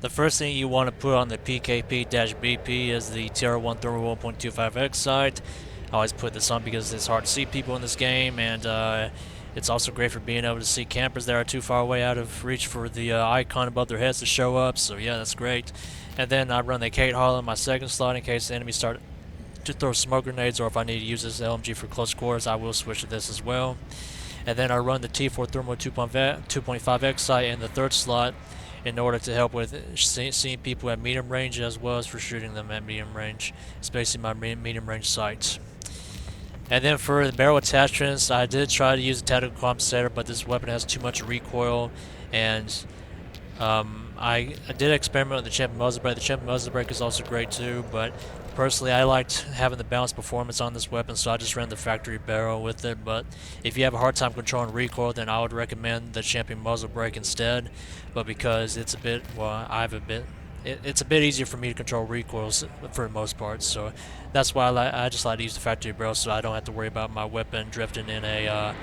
The first thing you want to put on the PKP-BP is the TR1 Thermal 1.25x sight. I always put this on because it's hard to see people in this game, and it's also great for being able to see campers that are too far away out of reach for the icon above their heads to show up, so yeah, that's great. And then I run the Kate Hollow in my second slot in case the enemies start to throw smoke grenades, or if I need to use this LMG for close quarters, I will switch to this as well. And then I run the T4 Thermal 2.5x sight in the third slot in order to help with seeing people at medium range as well as for shooting them at medium range. It's basically my medium range sights. And then for the barrel attachments, I did try to use a tactical compensator, but this weapon has too much recoil, and I did experiment with the champion muzzle brake. The champion muzzle brake is also great too, but personally I liked having the balanced performance on this weapon, so I just ran the factory barrel with it. But if you have a hard time controlling recoil, then I would recommend the champion muzzle brake instead. But because it's a bit, well, it's a bit easier for me to control recoils for the most part, so that's why I just like to use the factory barrel, so I don't have to worry about my weapon drifting in a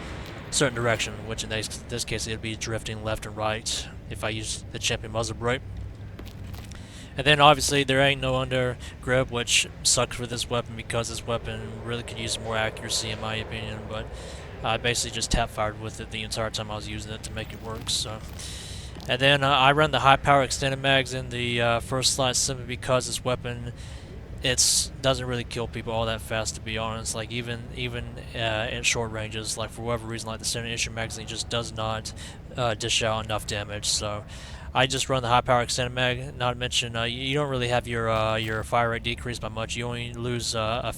certain direction, which in this case it would be drifting left and right if I use the champion muzzle brake. And then obviously there ain't no under grip, which sucks for this weapon because this weapon really could use more accuracy in my opinion, but I basically just tap fired with it the entire time I was using it to make it work. So. And then I run the high power extended mags in the first slot simply because this weapon doesn't really kill people all that fast, to be honest. Like even in short ranges, like for whatever reason, like the standard issue magazine just does not dish out enough damage. So I just run the high power extended mag. Not to mention you don't really have your fire rate decreased by much. You only lose a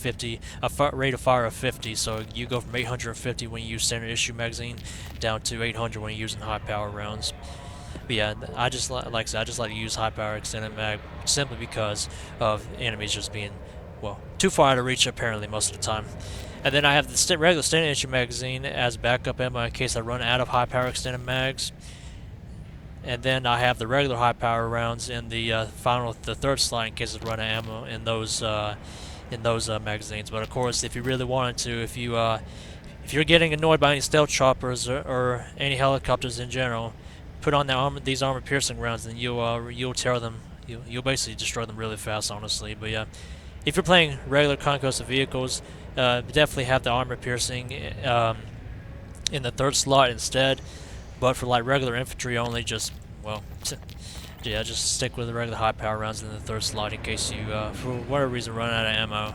rate of fire of 50. So you go from 850 when you use standard issue magazine down to 800 when you're using high power rounds. But yeah, I just like I said, I just like to use high power extended mag simply because of enemies just being, well, too far out of reach apparently most of the time. And then I have the regular standard issue magazine as backup ammo in case I run out of high power extended mags. And then I have the regular high power rounds in the third slot in case I run out of ammo in those magazines. But of course, if you really wanted to, if you're getting annoyed by any stealth choppers or any helicopters in general, put on these armor piercing rounds, and you'll tear them. You'll basically destroy them really fast, honestly. But yeah, if you're playing regular conquest of vehicles, definitely have the armor piercing in the third slot instead. But for like regular infantry only, just just stick with the regular high power rounds in the third slot in case you, for whatever reason, run out of ammo.